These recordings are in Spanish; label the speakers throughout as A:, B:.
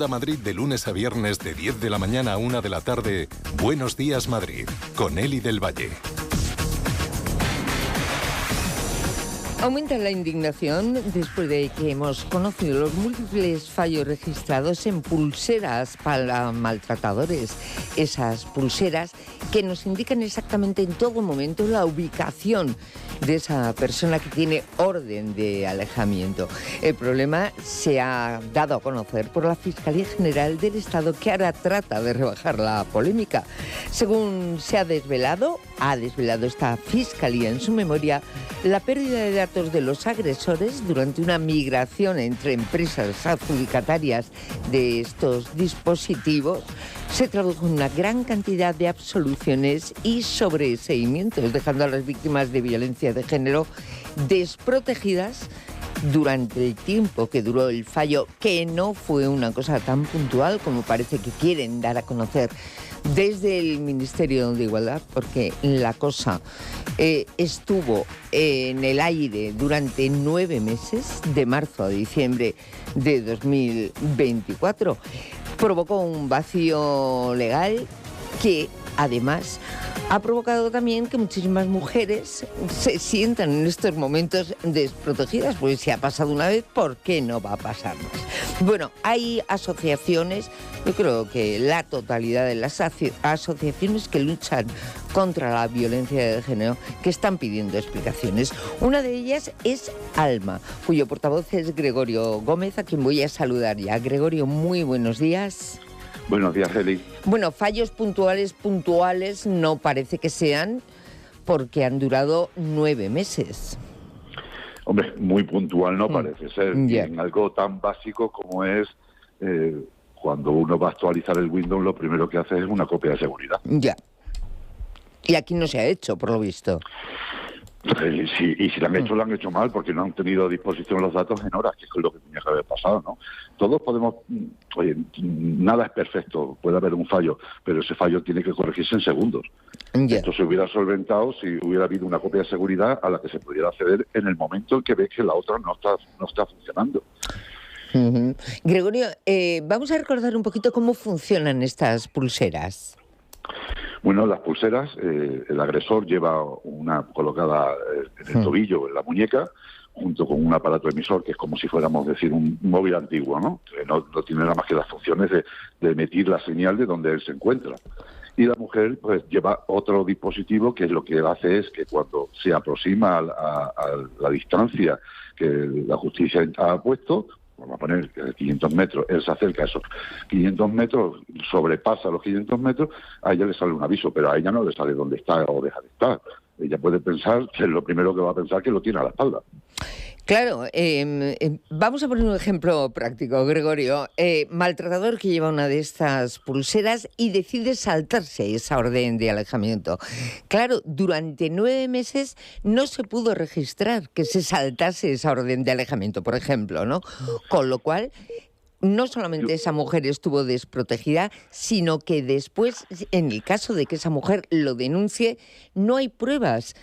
A: Onda Madrid de lunes a viernes de 10 de la mañana a 1 de la tarde. Buenos días Madrid, con Eli del Valle.
B: Aumenta la indignación después de que hemos conocido los múltiples fallos registrados en pulseras para maltratadores. Esas pulseras que nos indican exactamente en todo momento la ubicación de esa persona que tiene orden de alejamiento. El problema se ha dado a conocer por la Fiscalía General del Estado, que ahora trata de rebajar la polémica. Según se ha desvelado esta Fiscalía en su memoria, la pérdida de datos de los agresores durante una migración entre empresas adjudicatarias de estos dispositivos se tradujo en una gran cantidad de absoluciones y sobreseimientos, dejando a las víctimas de violencia de género desprotegidas durante el tiempo que duró el fallo, que no fue una cosa tan puntual como parece que quieren dar a conocer desde el Ministerio de Igualdad, porque la cosa estuvo en el aire durante 9 meses, de marzo a diciembre de 2024. Provocó un vacío legal que, además, ha provocado también que muchísimas mujeres se sientan en estos momentos desprotegidas, porque si ha pasado una vez, ¿por qué no va a pasar más? Bueno, hay asociaciones, yo creo que la totalidad de las asociaciones que luchan contra la violencia de género, que están pidiendo explicaciones. Una de ellas es ALMA, cuyo portavoz es Gregorio Gómez, a quien voy a saludar ya. Gregorio, muy buenos días.
C: Buenos días, Eli.
B: Bueno, fallos puntuales no parece que sean, porque han durado 9 meses.
C: Hombre, muy puntual no parece ser. En algo tan básico como es cuando uno va a actualizar el Windows, lo primero que hace es una copia de seguridad.
B: Ya. Y aquí no se ha hecho, por lo visto.
C: Sí, y si lo han hecho mal, porque no han tenido a disposición los datos en horas, que es lo que tenía que haber pasado, ¿no? Todos podemos... Oye, nada es perfecto, puede haber un fallo, pero ese fallo tiene que corregirse en segundos. Esto se hubiera solventado si hubiera habido una copia de seguridad a la que se pudiera acceder en el momento en que ves que la otra no está funcionando.
B: Uh-huh. Gregorio, vamos a recordar un poquito cómo funcionan estas pulseras.
C: Bueno, las pulseras, el agresor lleva una colocada en el tobillo, en la muñeca, junto con un aparato emisor, que es como si fuéramos decir un móvil antiguo, ¿no? Que no tiene nada más que las funciones de emitir la señal de donde él se encuentra. Y la mujer pues lleva otro dispositivo que lo que hace es que cuando se aproxima a la distancia que la justicia ha puesto, vamos a poner 500 metros, él se acerca a esos 500 metros, sobrepasa los 500 metros, a ella le sale un aviso, pero a ella no le sale dónde está o deja de estar. Ella puede pensar, que es lo primero que va a pensar, que lo tiene a la espalda.
B: Claro, vamos a poner un ejemplo práctico, Gregorio. Maltratador que lleva una de estas pulseras y decide saltarse esa orden de alejamiento. Claro, durante 9 meses no se pudo registrar que se saltase esa orden de alejamiento, por ejemplo, ¿no? Con lo cual, no solamente esa mujer estuvo desprotegida, sino que después, en el caso de que esa mujer lo denuncie, no hay pruebas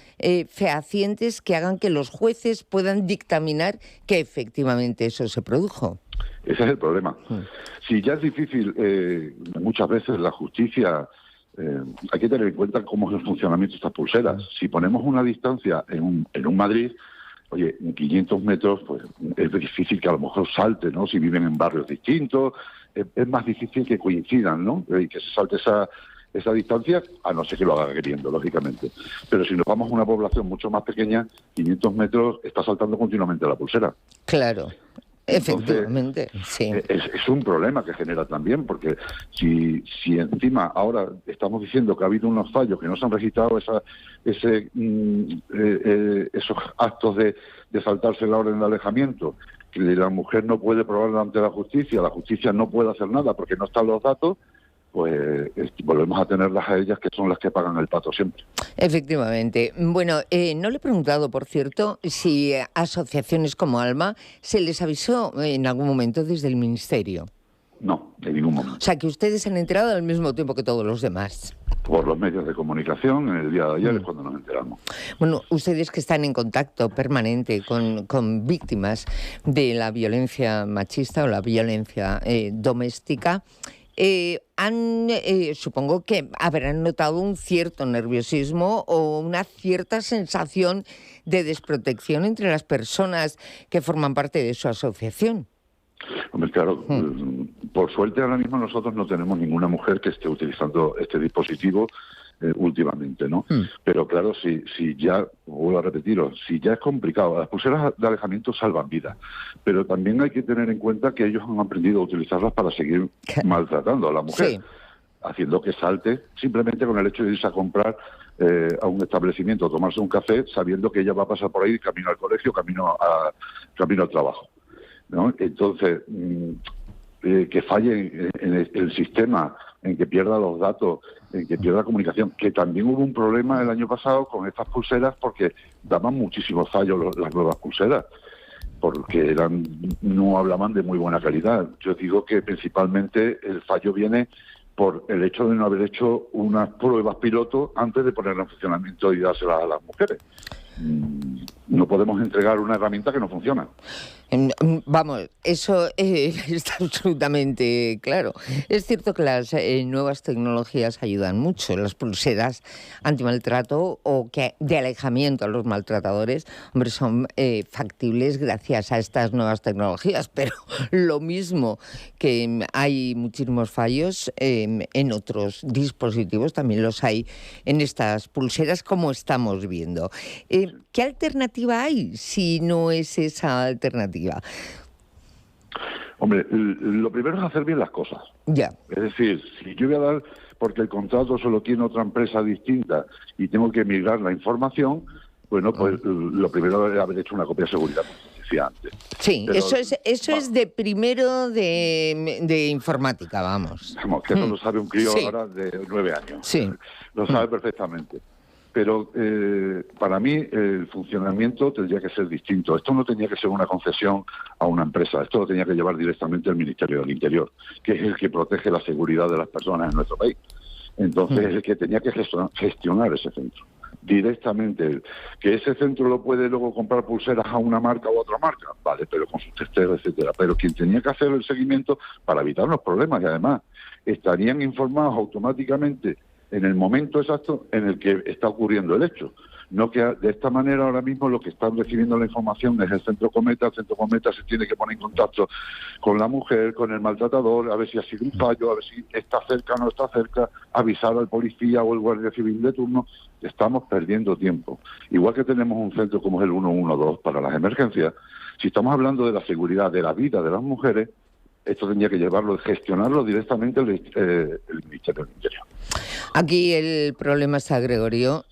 B: fehacientes que hagan que los jueces puedan dictaminar que efectivamente eso se produjo.
C: Ese es el problema. Si ya es difícil, muchas veces la justicia... hay que tener en cuenta cómo es el funcionamiento de estas pulseras. Si ponemos una distancia en un Madrid... Oye, en 500 metros, pues es difícil que a lo mejor salte, ¿no? Si viven en barrios distintos, es más difícil que coincidan, ¿no? Y que se salte esa distancia, a no ser que lo haga queriendo, lógicamente. Pero si nos vamos a una población mucho más pequeña, 500 metros está saltando continuamente la pulsera.
B: Claro. Efectivamente,
C: entonces,
B: sí.
C: Es un problema que genera también, porque si encima ahora estamos diciendo que ha habido unos fallos, que no se han registrado esos actos de saltarse la orden de alejamiento, que la mujer no puede probarlo ante la justicia no puede hacer nada porque no están los datos, pues volvemos a tenerlas a ellas, que son las que pagan el pato siempre.
B: Efectivamente. Bueno, no le he preguntado, por cierto, si a asociaciones como ALMA se les avisó en algún momento desde el Ministerio.
C: No, en ningún momento.
B: O sea, que ustedes se han enterado al mismo tiempo que todos los demás.
C: Por los medios de comunicación, en el día de ayer es cuando nos enteramos.
B: Bueno, ustedes que están en contacto permanente con víctimas de la violencia machista o la violencia doméstica, supongo que habrán notado un cierto nerviosismo o una cierta sensación de desprotección entre las personas que forman parte de su asociación.
C: Hombre, claro, por suerte ahora mismo nosotros no tenemos ninguna mujer que esté utilizando este dispositivo últimamente, ¿no? Pero claro, si ya, vuelvo a repetirlo, si ya es complicado, las pulseras de alejamiento salvan vidas, pero también hay que tener en cuenta que ellos han aprendido a utilizarlas para seguir maltratando a la mujer,
B: sí,
C: haciendo que salte simplemente con el hecho de irse a comprar a un establecimiento, a tomarse un café, sabiendo que ella va a pasar por ahí camino al colegio, camino al trabajo, ¿no? Entonces, que falle en el sistema, en que pierda los datos, en que pierda la comunicación, que también hubo un problema el año pasado con estas pulseras porque daban muchísimos fallos las nuevas pulseras, porque no hablaban de muy buena calidad. Yo digo que principalmente el fallo viene por el hecho de no haber hecho unas pruebas piloto antes de ponerlas en funcionamiento y dárselas a las mujeres. No podemos entregar una herramienta que no funciona.
B: Vamos, eso está absolutamente claro. Es cierto que las nuevas tecnologías ayudan mucho. Las pulseras antimaltrato o que de alejamiento a los maltratadores, hombre, son factibles gracias a estas nuevas tecnologías, pero lo mismo que hay muchísimos fallos en otros dispositivos, también los hay en estas pulseras, como estamos viendo. ¿Qué alternativa hay si no es esa alternativa?
C: Hombre, lo primero es hacer bien las cosas.
B: Ya.
C: Es decir, si yo voy a dar, porque el contrato solo tiene otra empresa distinta y tengo que migrar la información, bueno, pues lo primero es haber hecho una copia de seguridad, como decía antes.
B: Sí,
C: pero,
B: eso es de primero de informática, vamos.
C: Vamos, que no lo sabe un crío
B: Sí.
C: ahora de 9 años.
B: Sí.
C: Lo sabe perfectamente. Pero para mí el funcionamiento tendría que ser distinto. Esto no tenía que ser una concesión a una empresa. Esto lo tenía que llevar directamente el Ministerio del Interior, que es el que protege la seguridad de las personas en nuestro país. Entonces, es el que tenía que gestionar ese centro directamente. Que ese centro lo puede luego comprar pulseras a una marca u otra marca, vale, pero con sus testeos, etcétera. Pero quien tenía que hacer el seguimiento para evitar los problemas, y además estarían informados automáticamente en el momento exacto en el que está ocurriendo el hecho. No que de esta manera ahora mismo lo que están recibiendo la información es el Centro Cometa. El Centro Cometa se tiene que poner en contacto con la mujer, con el maltratador, a ver si ha sido un fallo, a ver si está cerca o no está cerca, avisar al policía o el guardia civil de turno. Estamos perdiendo tiempo. Igual que tenemos un centro como es el 112 para las emergencias, si estamos hablando de la seguridad de la vida de las mujeres, esto tendría que gestionarlo directamente el Ministerio del Interior.
B: Aquí el problema está, Gregorio,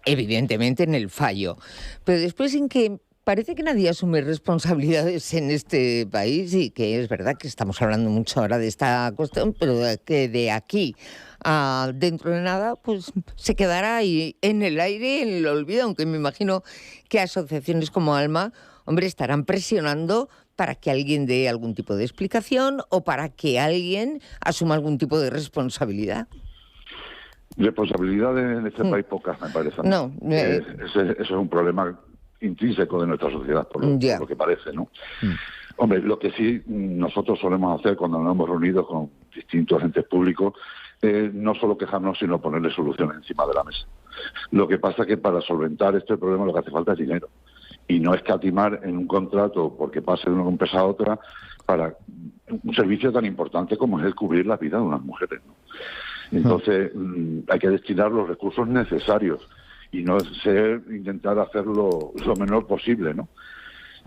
B: evidentemente en el fallo, pero después en que parece que nadie asume responsabilidades en este país, y que es verdad que estamos hablando mucho ahora de esta cuestión, pero que de aquí a dentro de nada pues se quedará ahí en el aire, en el olvido, aunque me imagino que asociaciones como Alma, hombre, estarán presionando para que alguien dé algún tipo de explicación o para que alguien asuma algún tipo de responsabilidad.
C: Responsabilidades en este país pocas, me parece.
B: No.
C: Eso es un problema intrínseco de nuestra sociedad, por lo que parece, ¿no? Hombre, lo que sí nosotros solemos hacer cuando nos hemos reunido con distintos entes públicos, no solo quejarnos, sino ponerle soluciones encima de la mesa. Lo que pasa es que para solventar este problema lo que hace falta es dinero. Y no escatimar en un contrato, porque pase de una empresa a otra, para un servicio tan importante como es el cubrir la vida de unas mujeres, ¿no? Entonces, hay que destinar los recursos necesarios y no intentar hacerlo lo menor posible, ¿no?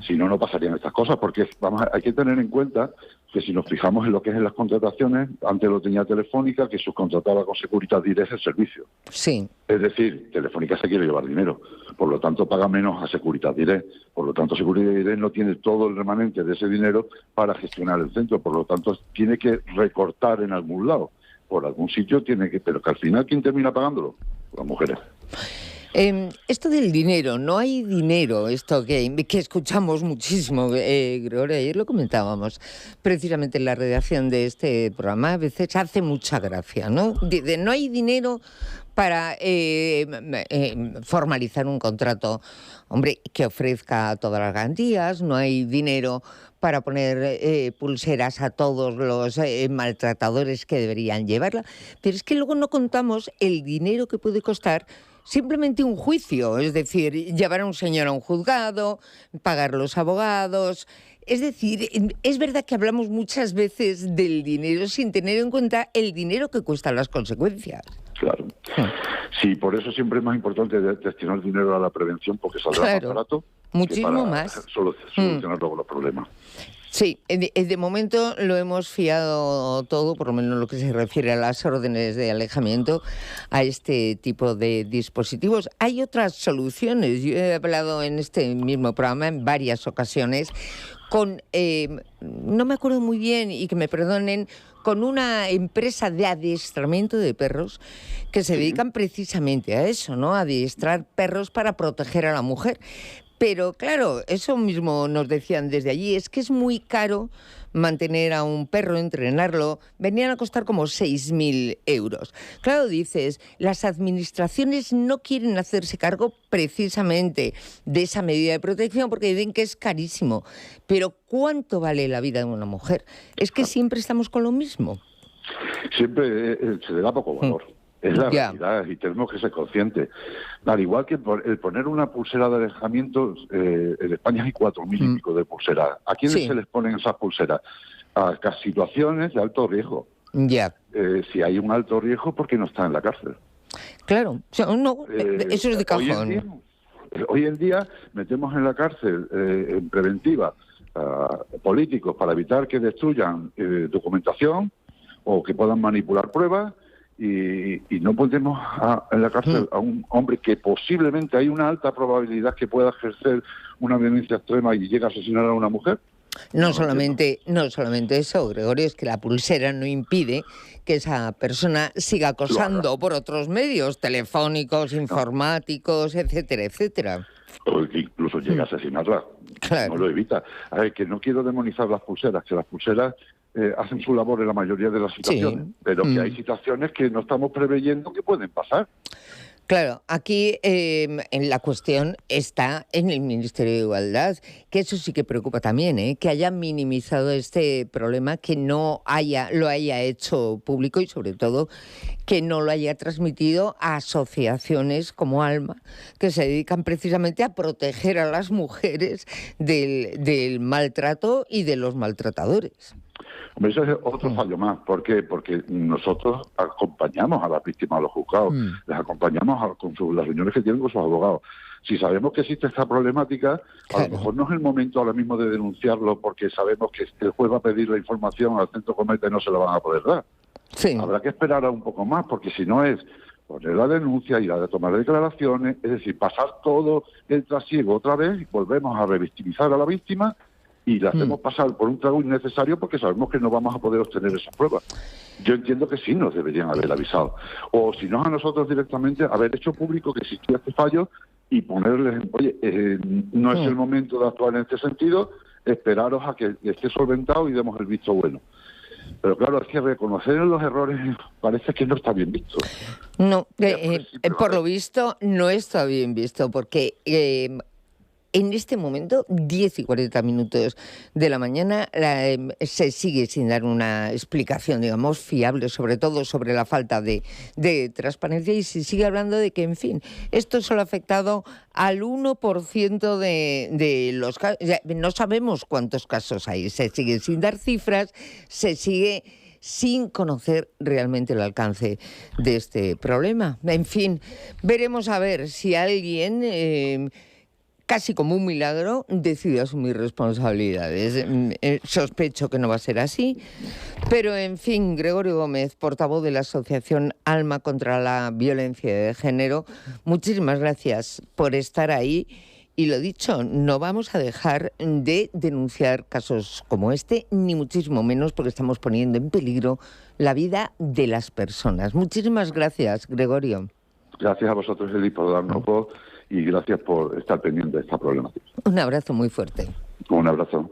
C: Si no, no pasarían estas cosas, porque hay que tener en cuenta que si nos fijamos en lo que es en las contrataciones, antes lo tenía Telefónica, que subcontrataba con Securitas Direct el servicio.
B: Sí.
C: Es decir, Telefónica se quiere llevar dinero, por lo tanto paga menos a Securitas Direct, por lo tanto Securitas Direct no tiene todo el remanente de ese dinero para gestionar el centro, por lo tanto tiene que recortar en algún lado, por algún sitio tiene que, pero que al final ¿quién termina pagándolo? Las mujeres.
B: Esto del dinero, no hay dinero, esto que escuchamos muchísimo, Gregorio, ayer lo comentábamos precisamente en la redacción de este programa, a veces hace mucha gracia, ¿no? No hay dinero para formalizar un contrato, hombre, que ofrezca todas las garantías, no hay dinero para poner pulseras a todos los maltratadores que deberían llevarla, pero es que luego no contamos el dinero que puede costar simplemente un juicio, es decir, llevar a un señor a un juzgado, pagar los abogados. Es decir, es verdad que hablamos muchas veces del dinero sin tener en cuenta el dinero que cuestan las consecuencias.
C: Claro. Sí, por eso siempre es más importante destinar dinero a la prevención, porque saldrá más barato.
B: Muchísimo más.
C: Solucionar luego los problemas.
B: Sí, de momento lo hemos fiado todo, por lo menos en lo que se refiere a las órdenes de alejamiento, a este tipo de dispositivos. Hay otras soluciones. Yo he hablado en este mismo programa en varias ocasiones con, no me acuerdo muy bien y que me perdonen, con una empresa de adiestramiento de perros que se dedican precisamente a eso, ¿no? A adiestrar perros para proteger a la mujer. Pero claro, eso mismo nos decían desde allí, es que es muy caro mantener a un perro, entrenarlo, venían a costar como 6.000 euros. Claro, dices, las administraciones no quieren hacerse cargo precisamente de esa medida de protección porque dicen que es carísimo. Pero ¿cuánto vale la vida de una mujer? Es que siempre estamos con lo mismo.
C: Siempre se le da poco valor. Es la realidad y tenemos que ser conscientes. Al igual que el poner una pulsera de alejamiento, en España hay 4.000 y pico de pulseras. ¿A quiénes se les ponen esas pulseras? A situaciones de alto riesgo. Si hay un alto riesgo, ¿por qué no está en la cárcel?
B: Claro, no, eso es de cajón.
C: Hoy en día metemos en la cárcel en preventiva políticos para evitar que destruyan documentación o que puedan manipular pruebas. Y no ponemos en la cárcel a un hombre que posiblemente hay una alta probabilidad que pueda ejercer una violencia extrema y llegue a asesinar a una mujer. No solamente
B: eso, Gregorio, es que la pulsera no impide que esa persona siga acosando por otros medios, telefónicos, informáticos, etcétera, etcétera.
C: O que incluso llega a asesinarla. Claro. No lo evita. A ver, que no quiero demonizar las pulseras, que las pulseras hacen su labor en la mayoría de las situaciones, pero que hay situaciones que no estamos preveyendo que pueden pasar.
B: Claro, aquí en la cuestión está en el Ministerio de Igualdad, que eso sí que preocupa también, que haya minimizado este problema, que no lo haya hecho público y sobre todo que no lo haya transmitido a asociaciones como Alma, que se dedican precisamente a proteger a las mujeres del maltrato y de los maltratadores.
C: Hombre, eso es otro fallo más. ¿Por qué? Porque nosotros acompañamos a las víctimas a los juzgados, les acompañamos con las reuniones que tienen con sus abogados. Si sabemos que existe esta problemática, a lo mejor no es el momento ahora mismo de denunciarlo porque sabemos que el juez va a pedir la información al centro Cometa y no se la van a poder dar. Habrá que esperar un poco más, porque si no es poner la denuncia, ir a tomar declaraciones, es decir, pasar todo el trasiego otra vez y volvemos a revictimizar a la víctima y la hacemos pasar por un trago innecesario porque sabemos que no vamos a poder obtener esas pruebas. Yo entiendo que sí nos deberían haber avisado. O si no, a nosotros directamente haber hecho público que existía este fallo y ponerles, oye, no es el momento de actuar en este sentido, esperaros a que esté solventado y demos el visto bueno. Pero claro, es que reconocer los errores parece que no está bien visto.
B: No, por lo visto no está bien visto porque en este momento, 10 y 40 minutos de la mañana, se sigue sin dar una explicación, digamos, fiable, sobre todo sobre la falta de transparencia, y se sigue hablando de que, en fin, esto solo ha afectado al 1% de los casos. No sabemos cuántos casos hay, se sigue sin dar cifras, se sigue sin conocer realmente el alcance de este problema. En fin, veremos a ver si alguien casi como un milagro, decide asumir responsabilidades. Sospecho que no va a ser así, pero en fin, Gregorio Gómez, portavoz de la Asociación Alma contra la Violencia de Género, muchísimas gracias por estar ahí. Y lo dicho, no vamos a dejar de denunciar casos como este, ni muchísimo menos, porque estamos poniendo en peligro la vida de las personas. Muchísimas gracias, Gregorio.
C: Gracias a vosotros, Eli, por darnos voz y gracias por estar pendiente de esta problemática.
B: Un abrazo muy fuerte.
C: Un abrazo.